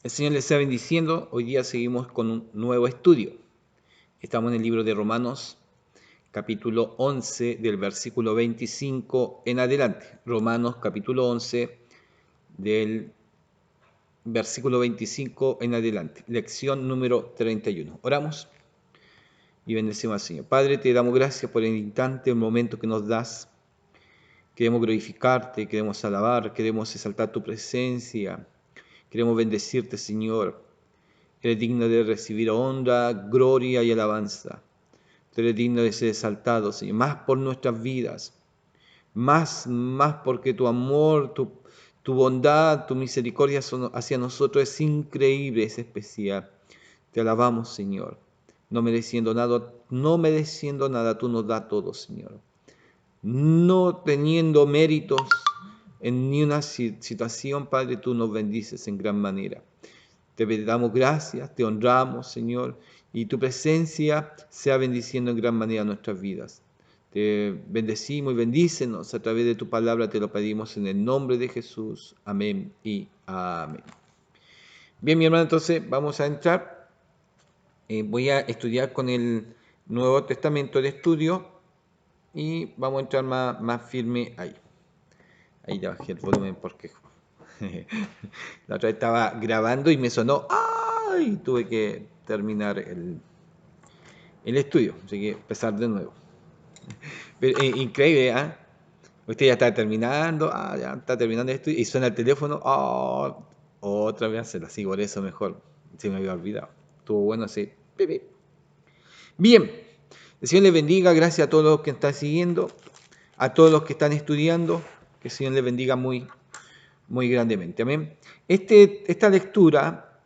El Señor les está bendiciendo. Hoy día seguimos con un nuevo estudio. Estamos en el libro de Romanos, capítulo 11, del versículo 25 en adelante. Romanos, capítulo 11, del versículo 25 en adelante. Lección número 31. Oramos y bendecimos al Señor. Padre, te damos gracias por el instante, el momento que nos das. Queremos glorificarte, queremos alabar, queremos exaltar tu presencia. Queremos bendecirte, Señor. Eres digno de recibir honra, gloria y alabanza. Tú eres digno de ser exaltado, Señor, más por nuestras vidas, más porque tu amor, tu bondad, tu misericordia hacia nosotros es increíble, es especial. Te alabamos, Señor. No mereciendo nada, tú nos das todo, Señor. No teniendo méritos en ni una situación, Padre, tú nos bendices en gran manera. Te damos gracias, te honramos, Señor, y tu presencia sea bendiciendo en gran manera nuestras vidas. Te bendecimos y bendícenos a través de tu palabra, te lo pedimos en el nombre de Jesús. Amén y amén. Bien, mi hermano, entonces vamos a entrar. Voy a estudiar con el Nuevo Testamento de estudio y vamos a entrar más firme ahí. Ahí ya bajé el volumen porque la otra vez estaba grabando y me sonó ¡ay! Tuve que terminar el estudio, así que empezar de nuevo. Pero, increíble, ¿ah? Usted ya está terminando, ya está terminando el estudio y suena el teléfono, otra vez hacerlo así, por eso mejor, se me había olvidado. Estuvo bueno así. Bien, el Señor les bendiga, gracias a todos los que están siguiendo, a todos los que están estudiando, que el Señor les bendiga muy grandemente. Amén. Esta lectura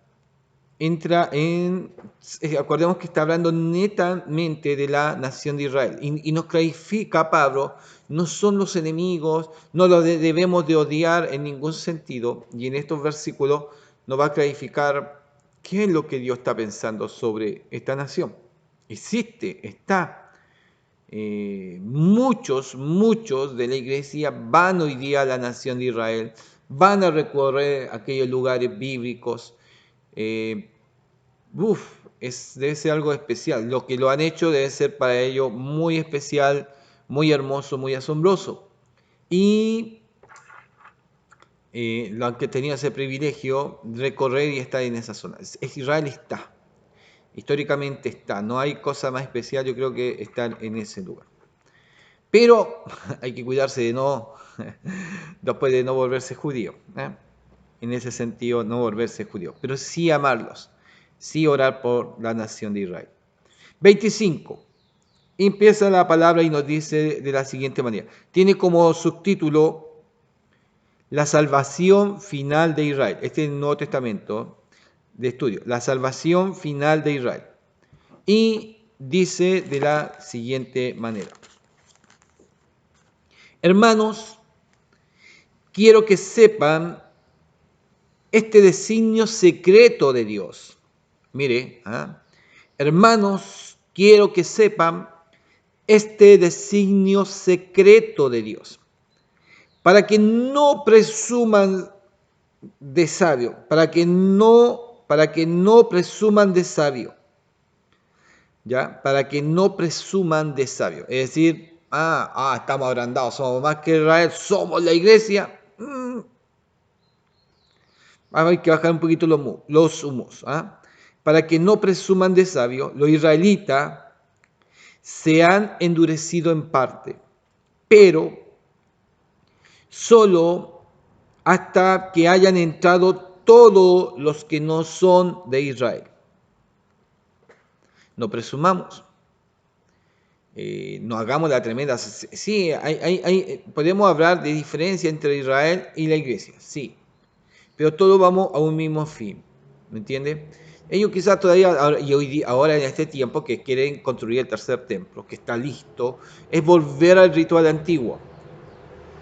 entra acordemos que está hablando netamente de la nación de Israel y nos clarifica, Pablo, no son los enemigos, no los debemos de odiar en ningún sentido, y en estos versículos nos va a clarificar qué es lo que Dios está pensando sobre esta nación. Está. Muchos de la iglesia van hoy día a la nación de Israel, van a recorrer aquellos lugares bíblicos. Debe ser algo especial. Lo que lo han hecho debe ser para ellos muy especial, muy hermoso, muy asombroso. Y lo han tenido ese privilegio de recorrer y estar en esa zona. Israel está. Históricamente está, no hay cosa más especial, yo creo, que estar en ese lugar. Pero hay que cuidarse después de no volverse judío. En ese sentido, no volverse judío, pero sí amarlos, sí orar por la nación de Israel. 25. Empieza la palabra y nos dice de la siguiente manera. Tiene como subtítulo la salvación final de Israel. Este es el Nuevo Testamento de estudio, la salvación final de Israel. Y dice de la siguiente manera. Hermanos, quiero que sepan este designio secreto de Dios. Mire, hermanos, quiero que sepan este designio secreto de Dios, para que no presuman de sabio, para que no presuman de sabio, ¿ya? Para que no presuman de sabio. Es decir, estamos agrandados, somos más que Israel, somos la iglesia. Hay que bajar un poquito los humos. Para que no presuman de sabio, los israelitas se han endurecido en parte, pero solo hasta que hayan entrado todos los que no son de Israel. No presumamos. No hagamos la tremenda. Sí, podemos hablar de diferencia entre Israel y la iglesia, sí, pero todos vamos a un mismo fin, ¿me entiende? Ellos quizás todavía, ahora en este tiempo que quieren construir el tercer templo, que está listo, es volver al ritual antiguo.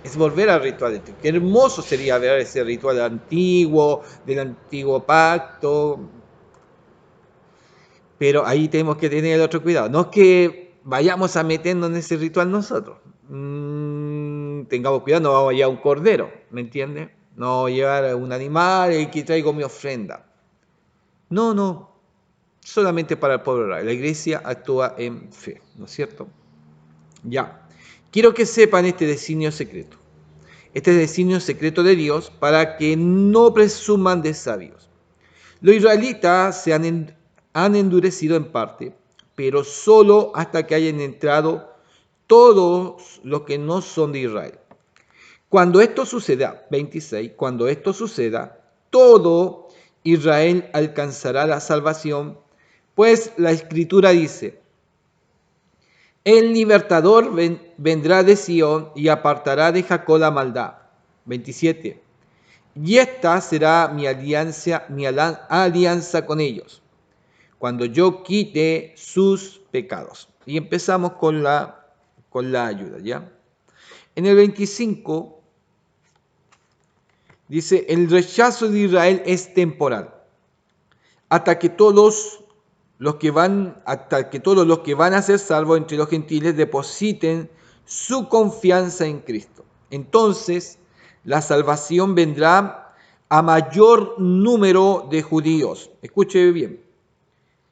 Es volver al ritual antiguo. Qué hermoso sería ver ese ritual antiguo, del antiguo pacto. Pero ahí tenemos que tener el otro cuidado. No es que vayamos a meternos en ese ritual nosotros. Tengamos cuidado, no vamos a llevar un cordero, ¿me entiendes? No llevar un animal y que traigo mi ofrenda. No, solamente para el pueblo de Israel. La iglesia actúa en fe, ¿no es cierto? Ya, quiero que sepan este designio secreto. Este designio secreto de Dios para que no presuman de sabios. Los israelitas han endurecido en parte, pero solo hasta que hayan entrado todos los que no son de Israel. Cuando esto suceda, 26, cuando esto suceda, todo Israel alcanzará la salvación, pues la Escritura dice, el libertador vendrá de Sión y apartará de Jacob la maldad. 27. Y esta será mi alianza con ellos, cuando yo quite sus pecados. Y empezamos con la ayuda, ¿ya? En el 25 dice, el rechazo de Israel es temporal, hasta que todos los que van a ser salvos entre los gentiles depositen su confianza en Cristo. Entonces, la salvación vendrá a mayor número de judíos. Escuche bien,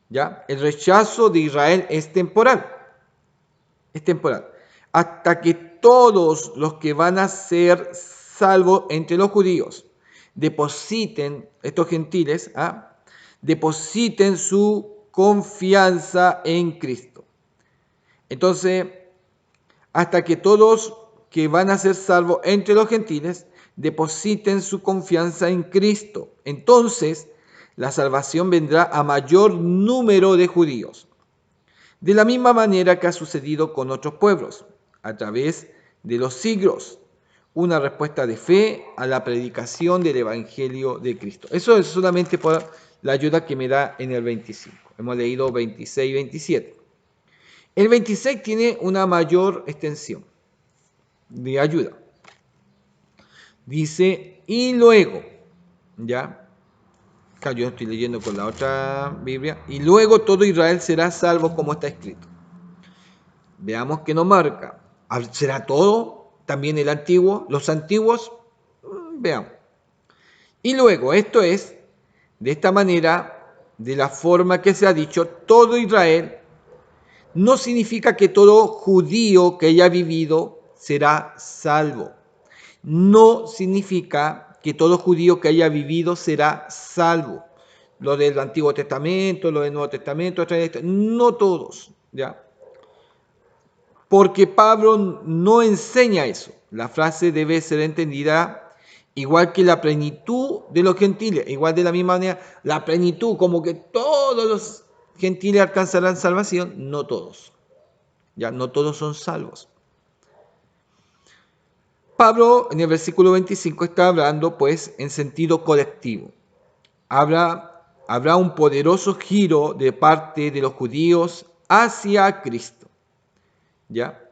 ¿ya? El rechazo de Israel es temporal, hasta que todos los que van a ser salvos entre los judíos depositen, estos gentiles, depositen su confianza en Cristo. Entonces, hasta que todos que van a ser salvos entre los gentiles depositen su confianza en Cristo. Entonces, la salvación vendrá a mayor número de judíos. De la misma manera que ha sucedido con otros pueblos, a través de los siglos, una respuesta de fe a la predicación del Evangelio de Cristo. Eso es solamente por la ayuda que me da en el 25. Hemos leído 26 y 27. El 26 tiene una mayor extensión de ayuda. Dice, y luego, ¿ya? Acá yo estoy leyendo con la otra Biblia. Y luego todo Israel será salvo como está escrito. Veamos qué nos marca. ¿Será todo? ¿También el antiguo? ¿Los antiguos? Veamos. Y luego, esto es, de esta manera, de la forma que se ha dicho, todo Israel, no significa que todo judío que haya vivido será salvo. No significa que todo judío que haya vivido será salvo. Lo del Antiguo Testamento, lo del Nuevo Testamento, no todos, ¿ya? Porque Pablo no enseña eso. La frase debe ser entendida igual que la plenitud de los gentiles, igual de la misma manera, la plenitud, como que todos los gentiles alcanzarán salvación, no todos. Ya no todos son salvos. Pablo en el versículo 25 está hablando pues en sentido colectivo. Habrá un poderoso giro de parte de los judíos hacia Cristo. ¿Ya?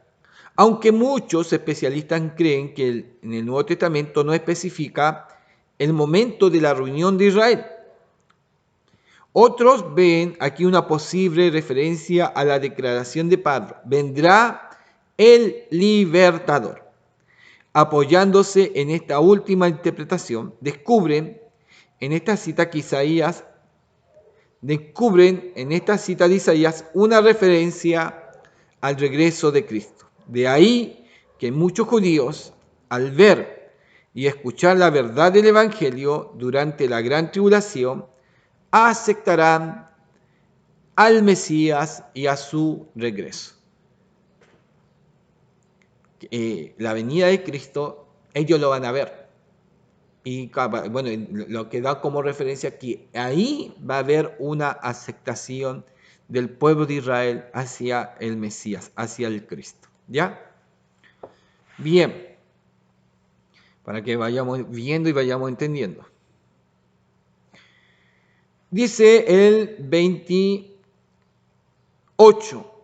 Aunque muchos especialistas creen que en el Nuevo Testamento no especifica el momento de la reunión de Israel. Otros ven aquí una posible referencia a la declaración de Pablo. Vendrá el libertador. Apoyándose en esta última interpretación, descubren en esta cita de Isaías una referencia al regreso de Cristo. De ahí que muchos judíos, al ver y escuchar la verdad del Evangelio durante la gran tribulación, aceptarán al Mesías y a su regreso. La venida de Cristo, ellos lo van a ver. Y bueno, lo que da como referencia aquí, ahí va a haber una aceptación del pueblo de Israel hacia el Mesías, hacia el Cristo. ¿Ya? Bien, para que vayamos viendo y vayamos entendiendo. Dice el 28,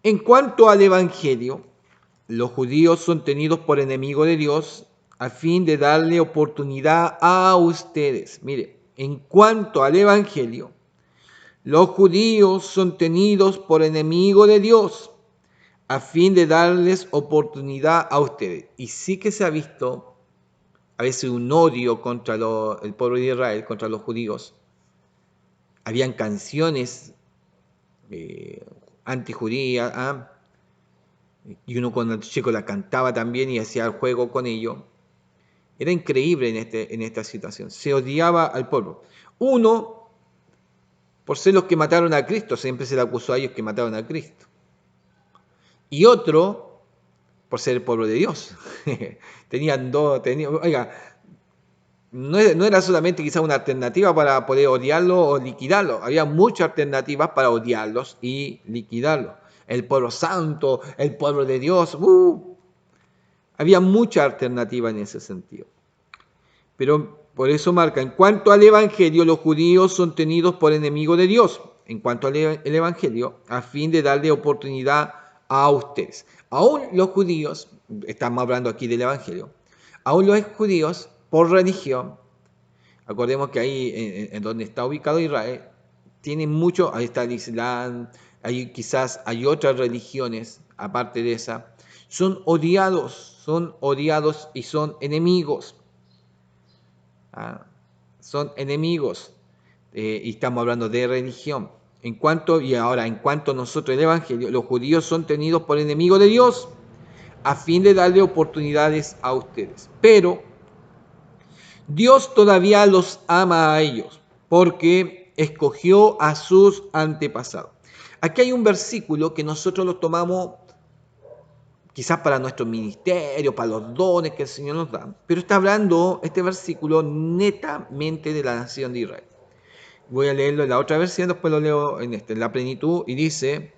en cuanto al Evangelio, los judíos son tenidos por enemigos de Dios a fin de darle oportunidad a ustedes. Mire, en cuanto al Evangelio, los judíos son tenidos por enemigos de Dios a fin de darles oportunidad a ustedes. Y sí que se ha visto a veces un odio contra el pueblo de Israel, contra los judíos, Habían canciones antijudías, y uno cuando chico la cantaba también y hacía el juego con ello. Era increíble en esta situación. Se odiaba al pueblo. Uno, por ser los que mataron a Cristo, siempre se le acusó a ellos que mataron a Cristo. Y otro, por ser el pueblo de Dios. Oiga, no era solamente quizás una alternativa para poder odiarlo o liquidarlo. Había muchas alternativas para odiarlos y liquidarlos. El pueblo santo, el pueblo de Dios. Había mucha alternativa en ese sentido. Pero por eso marca, en cuanto al Evangelio, los judíos son tenidos por enemigos de Dios. En cuanto al Evangelio, a fin de darle oportunidad a ustedes. Aún los judíos, estamos hablando aquí del Evangelio, aún los judíos, por religión, acordemos que ahí en donde está ubicado Israel, tienen mucho, ahí está el Islam, quizás hay otras religiones, aparte de esa, son odiados y son enemigos. Son enemigos, y estamos hablando de religión. En cuanto a nosotros el Evangelio, los judíos son tenidos por enemigos de Dios a fin de darle oportunidades a ustedes. Pero Dios todavía los ama a ellos porque escogió a sus antepasados. Aquí hay un versículo que nosotros lo tomamos quizás para nuestro ministerio, para los dones que el Señor nos da, pero está hablando este versículo netamente de la nación de Israel. Voy a leerlo en la otra versión, después lo leo en la plenitud, y dice,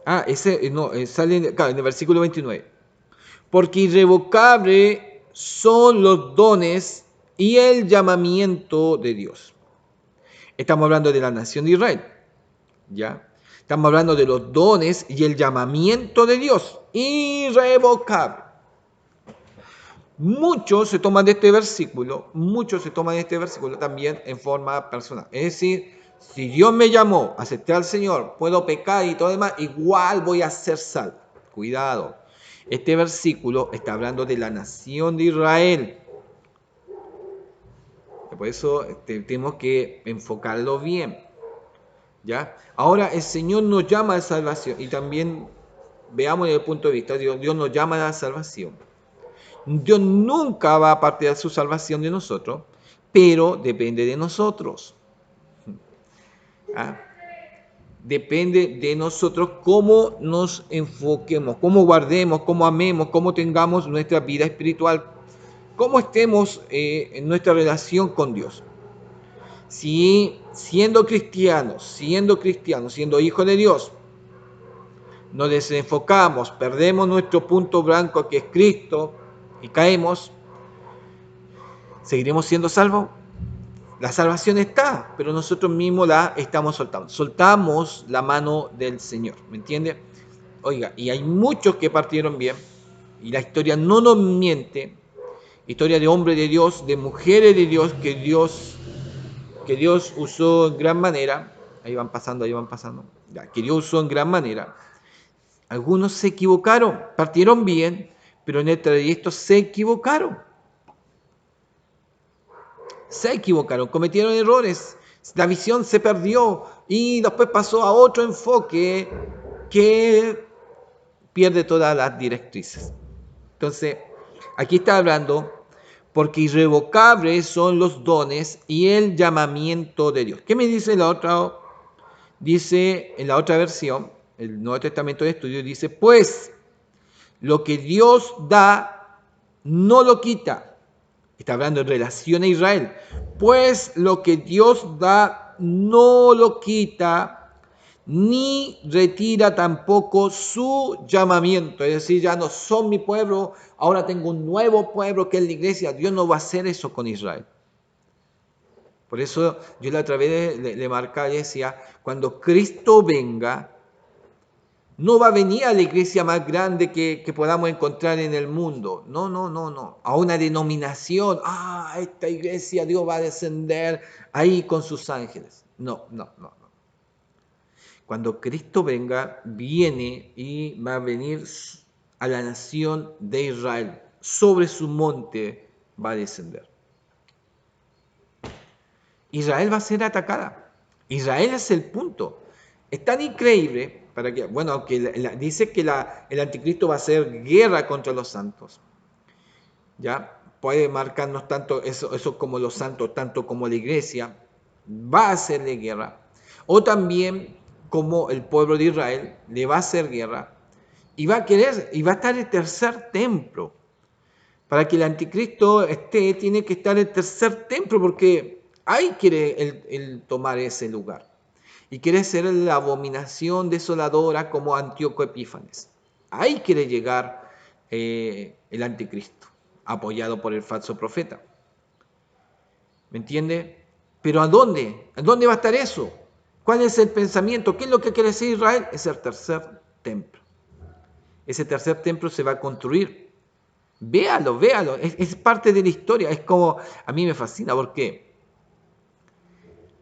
sale claro, en el versículo 29, porque irrevocable son los dones y el llamamiento de Dios. Estamos hablando de la nación de Israel, ¿ya? Estamos hablando de los dones y el llamamiento de Dios, irrevocable. Muchos se toman de este versículo también en forma personal. Es decir, si Dios me llamó, acepté al Señor, puedo pecar y todo demás, igual voy a ser salvo. Cuidado. Este versículo está hablando de la nación de Israel. Por eso tenemos que enfocarlo bien. ¿Ya? Ahora el Señor nos llama a salvación y también veamos desde el punto de vista de Dios nos llama a la salvación. Dios nunca va a apartar su salvación de nosotros, pero depende de nosotros. Depende de nosotros cómo nos enfoquemos, cómo guardemos, cómo amemos, cómo tengamos nuestra vida espiritual, cómo estemos en nuestra relación con Dios. Si siendo cristianos, siendo hijos de Dios, nos desenfocamos, perdemos nuestro punto blanco que es Cristo y caemos, ¿seguiremos siendo salvos? La salvación está, pero nosotros mismos la estamos soltando. Soltamos la mano del Señor, ¿me entiende? Oiga, y hay muchos que partieron bien, y la historia no nos miente. Historia de hombres de Dios, de mujeres de Dios, que Dios usó en gran manera. Ahí van pasando. Ya, que Dios usó en gran manera. Algunos se equivocaron, partieron bien, pero en el trayecto se equivocaron. Cometieron errores, la visión se perdió y después pasó a otro enfoque que pierde todas las directrices. Entonces, aquí está hablando, porque irrevocables son los dones y el llamamiento de Dios. ¿Qué me dice la otra? Dice en la otra versión, el Nuevo Testamento de Estudio, dice, pues lo que Dios da, no lo quita. Está hablando en relación a Israel. Pues lo que Dios da, no lo quita, ni retira tampoco su llamamiento. Es decir, ya no son mi pueblo, ahora tengo un nuevo pueblo que es la iglesia. Dios no va a hacer eso con Israel. Por eso yo la otra vez le marcaba y decía, cuando Cristo venga, no va a venir a la iglesia más grande que podamos encontrar en el mundo. No. A una denominación. Esta iglesia Dios va a descender ahí con sus ángeles. No. Cuando Cristo venga, viene y va a venir a la nación de Israel. Sobre su monte va a descender. Israel va a ser atacada. Israel es el punto. Es tan increíble, para que, bueno, que dice que el anticristo va a hacer guerra contra los santos. ¿Ya? Puede marcarnos tanto eso como los santos, tanto como la iglesia, va a hacerle guerra. O también como el pueblo de Israel le va a hacer guerra y va a estar el tercer templo. Para que el anticristo esté, tiene que estar el tercer templo, porque ahí quiere él tomar ese lugar. Y quiere ser la abominación desoladora como Antíoco Epífanes. Ahí quiere llegar el anticristo, apoyado por el falso profeta. ¿Me entiende? Pero ¿a dónde? ¿A dónde va a estar eso? ¿Cuál es el pensamiento? ¿Qué es lo que quiere decir Israel? Es el tercer templo. Ese tercer templo se va a construir. Véalo, véalo. Es parte de la historia. Es como, a mí me fascina. ¿Por qué?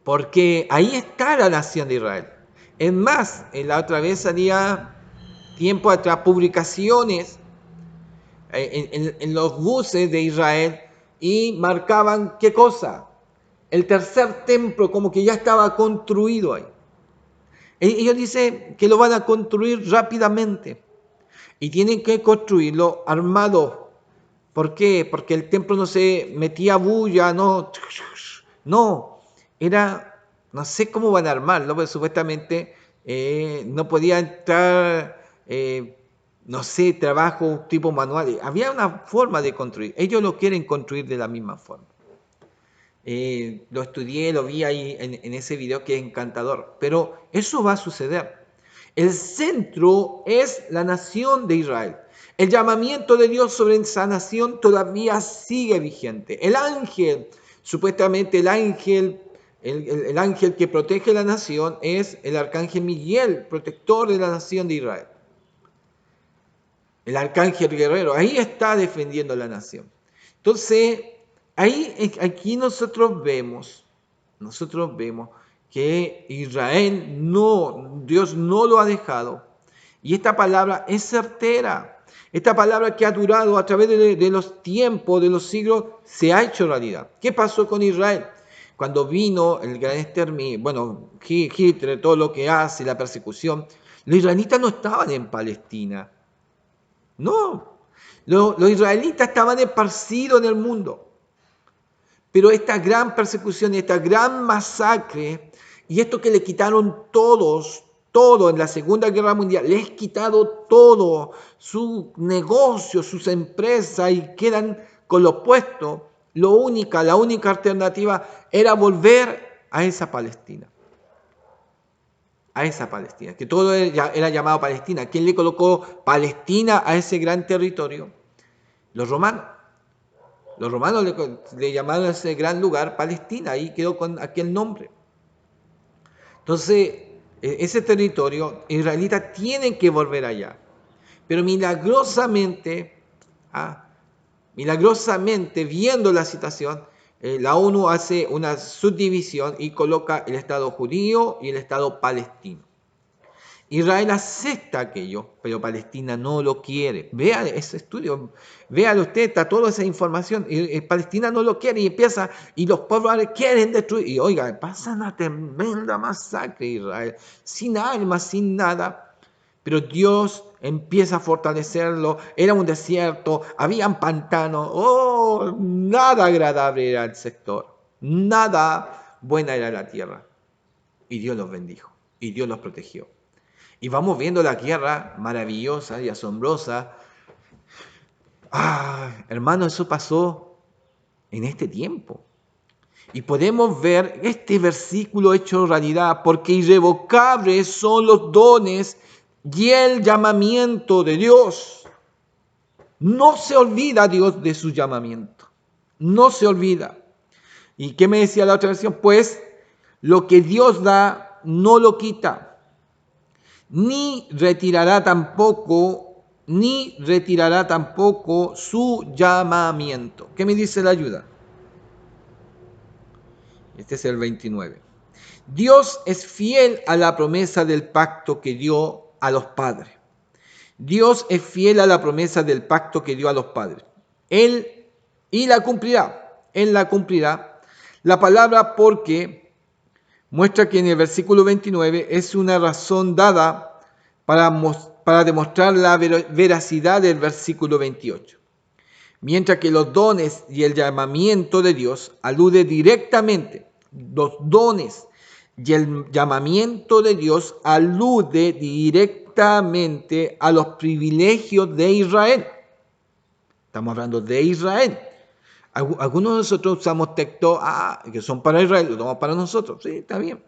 Porque ahí está la nación de Israel. Es más, la otra vez salía tiempo atrás publicaciones en los buses de Israel y marcaban ¿qué cosa? El tercer templo como que ya estaba construido ahí. Ellos dicen que lo van a construir rápidamente y tienen que construirlo armado. ¿Por qué? Porque el templo no se metía bulla, no, era, no sé cómo van a armarlo, pero supuestamente no podía entrar, no sé, trabajo tipo manual. Había una forma de construir. Ellos lo quieren construir de la misma forma. Lo estudié, lo vi ahí en ese video que es encantador. Pero eso va a suceder. El centro es la nación de Israel. El llamamiento de Dios sobre esa nación todavía sigue vigente. El ángel, supuestamente el ángel que protege la nación es el arcángel Miguel, protector de la nación de Israel. El arcángel guerrero, ahí está defendiendo la nación. Entonces, aquí nosotros vemos que Israel Dios no lo ha dejado. Y esta palabra es certera. Esta palabra que ha durado a través de los tiempos, de los siglos, se ha hecho realidad. ¿Qué pasó con Israel? Cuando vino el gran exterminio, bueno, Hitler, todo lo que hace, la persecución, los israelitas no estaban en Palestina. No, los israelitas estaban esparcidos en el mundo. Pero esta gran persecución y esta gran masacre, y esto que le quitaron todo en la Segunda Guerra Mundial, les quitado todo, su negocio, sus empresas, y quedan con lo opuesto. La única alternativa era volver a esa Palestina. A esa Palestina, que todo era llamado Palestina. ¿Quién le colocó Palestina a ese gran territorio? Los romanos. Los romanos le llamaron a ese gran lugar Palestina, ahí quedó con aquel nombre. Entonces, ese territorio, israelitas tienen que volver allá. Pero milagrosamente, viendo la situación, la ONU hace una subdivisión y coloca el Estado judío y el Estado palestino. Israel acepta aquello, pero Palestina no lo quiere. Vea ese estudio, véalo usted, está toda esa información. Palestina no lo quiere y los pueblos quieren destruir. Y oiga, pasa una tremenda masacre Israel, sin armas, sin nada. Pero Dios empieza a fortalecerlo. Era un desierto, habían pantanos. Oh, nada agradable era el sector, nada buena era la tierra. Y Dios los bendijo, y Dios los protegió. Y vamos viendo la guerra maravillosa y asombrosa. Hermano, eso pasó en este tiempo. Y podemos ver este versículo hecho realidad, porque irrevocables son los dones y el llamamiento de Dios. No se olvida Dios de su llamamiento. No se olvida. ¿Y qué me decía la otra versión? Pues lo que Dios da no lo quita. Ni retirará tampoco su llamamiento. ¿Qué me dice la ayuda? Este es el 29. Dios es fiel a la promesa del pacto que dio a los padres. Dios es fiel a la promesa del pacto que dio a los padres. Él la cumplirá. La palabra porque muestra que en el versículo 29 es una razón dada para demostrar la veracidad del versículo 28. Mientras que los dones y el llamamiento de Dios alude directamente, los dones y el llamamiento de Dios alude directamente a los privilegios de Israel. Estamos hablando de Israel. Algunos de nosotros usamos textos que son para Israel, lo tomamos para nosotros. Sí, está bien.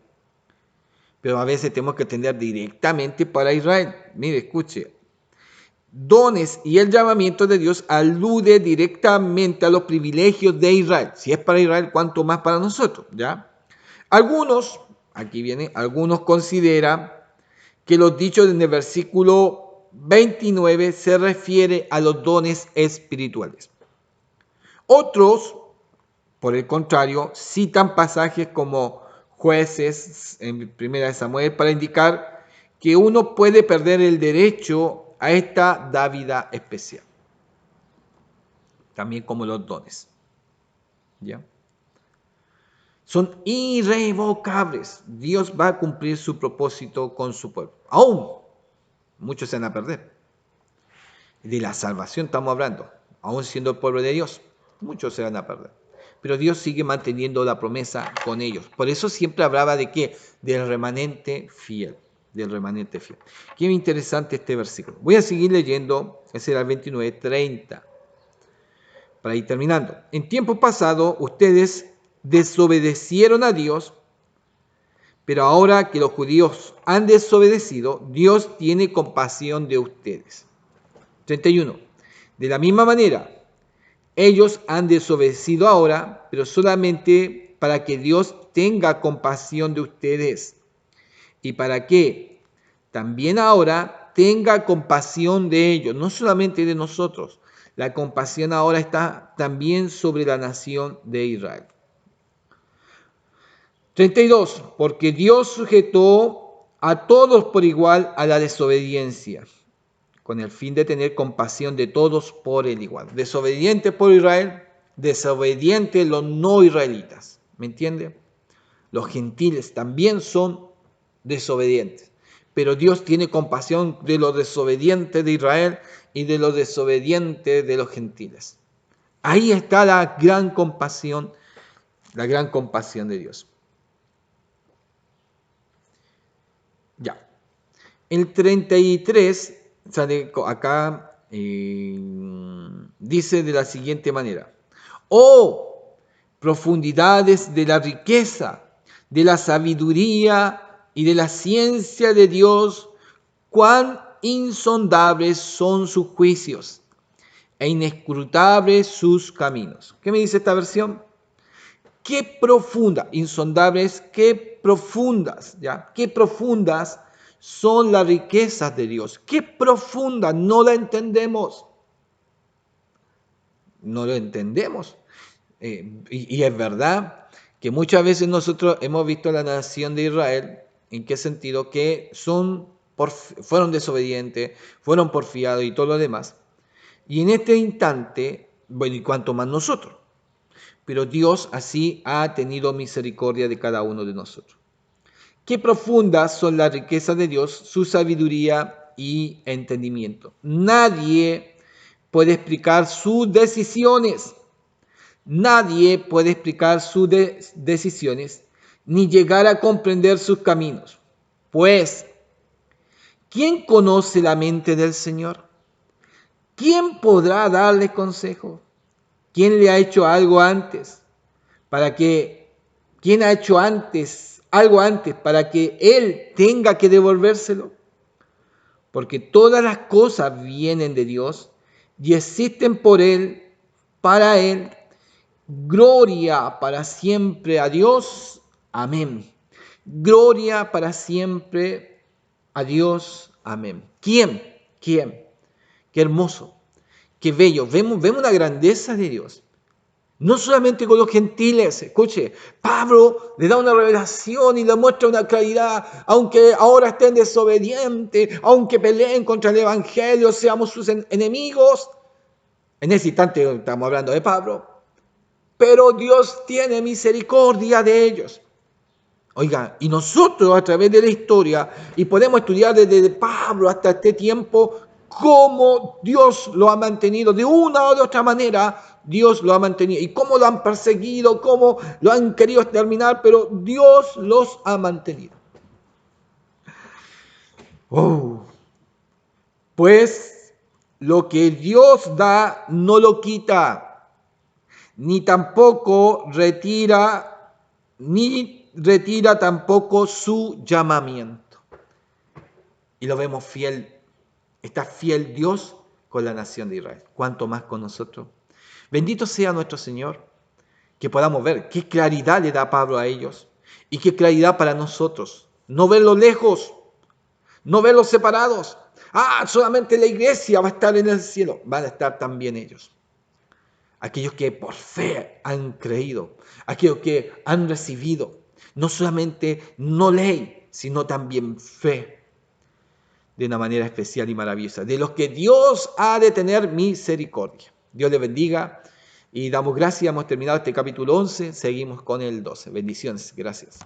Pero a veces tenemos que atender directamente para Israel. Mire, escuche. Dones y el llamamiento de Dios alude directamente a los privilegios de Israel. Si es para Israel, ¿cuánto más para nosotros? ¿Ya? Algunos, aquí viene, algunos consideran que los dichos en el versículo 29 se refiere a los dones espirituales. Otros, por el contrario, citan pasajes como Jueces en 1 Samuel para indicar que uno puede perder el derecho a esta dávida especial, también como los dones. ¿Ya? Son irrevocables. Dios va a cumplir su propósito con su pueblo. Aún muchos se van a perder. De la salvación estamos hablando. Aún siendo el pueblo de Dios, muchos se van a perder. Pero Dios sigue manteniendo la promesa con ellos. Por eso siempre hablaba de qué? Del remanente fiel. Del remanente fiel. Qué interesante este versículo. Voy a seguir leyendo, ese era el 29:30. Para ir terminando. En tiempo pasado, ustedes desobedecieron a Dios, pero ahora que los judíos han desobedecido, Dios tiene compasión de ustedes. 31. De la misma manera, ellos han desobedecido ahora, pero solamente para que Dios tenga compasión de ustedes y para que también ahora tenga compasión de ellos, no solamente de nosotros. La compasión ahora está también sobre la nación de Israel. 32. Porque Dios sujetó a todos por igual a la desobediencia, con el fin de tener compasión de todos por el igual. Desobediente por Israel, desobediente los no israelitas. ¿Me entiende? Los gentiles también son desobedientes. Pero Dios tiene compasión de los desobedientes de Israel y de los desobedientes de los gentiles. Ahí está la gran compasión de Dios. Ya. El 33 sale acá, dice de la siguiente manera: ¡oh, profundidades de la riqueza, de la sabiduría y de la ciencia de Dios! ¡Cuán insondables son sus juicios e inescrutables sus caminos! ¿Qué me dice esta versión? Qué profunda, insondables, qué profundas, ¿ya? Qué profundas son las riquezas de Dios. Qué profundas, no la entendemos. No lo entendemos. Y es verdad que muchas veces nosotros hemos visto a la nación de Israel, ¿en qué sentido? Que fueron desobedientes, fueron porfiados y todo lo demás. Y en este instante, bueno, y cuanto más nosotros. Pero Dios así ha tenido misericordia de cada uno de nosotros. Qué profundas son las riquezas de Dios, su sabiduría y entendimiento. Nadie puede explicar sus decisiones. Nadie puede explicar sus decisiones ni llegar a comprender sus caminos. Pues, ¿quién conoce la mente del Señor? ¿Quién podrá darle consejo? ¿Quién le ha hecho algo antes? ¿Quién ha hecho algo antes para que Él tenga que devolvérselo? Porque todas las cosas vienen de Dios y existen por Él, para Él. Gloria para siempre a Dios. Amén. Gloria para siempre a Dios. Amén. ¿Quién? ¿Quién? Qué hermoso, qué bello. Vemos una grandeza de Dios. No solamente con los gentiles. Escuche, Pablo le da una revelación y le muestra una claridad. Aunque ahora estén desobedientes, aunque peleen contra el evangelio, seamos sus enemigos. En ese instante estamos hablando de Pablo. pero Dios tiene misericordia de ellos. Oiga, y nosotros a través de la historia, y podemos estudiar desde Pablo hasta este tiempo, cómo Dios lo ha mantenido, de una o de otra manera, Dios lo ha mantenido, y cómo lo han perseguido, cómo lo han querido exterminar, pero Dios los ha mantenido. Oh, pues lo que Dios da no lo quita, ni tampoco retira, ni retira tampoco su llamamiento. Y lo vemos fiel, está fiel Dios con la nación de Israel. ¿Cuánto más con nosotros? Bendito sea nuestro Señor, que podamos ver qué claridad le da Pablo a ellos y qué claridad para nosotros. No verlos lejos, no verlos separados. Solamente la iglesia va a estar en el cielo. Van a estar también ellos. Aquellos que por fe han creído, aquellos que han recibido no solamente no ley, sino también fe, de una manera especial y maravillosa, de los que Dios ha de tener misericordia. Dios les bendiga y damos gracias. Hemos terminado este capítulo 11, seguimos con el 12. Bendiciones, gracias.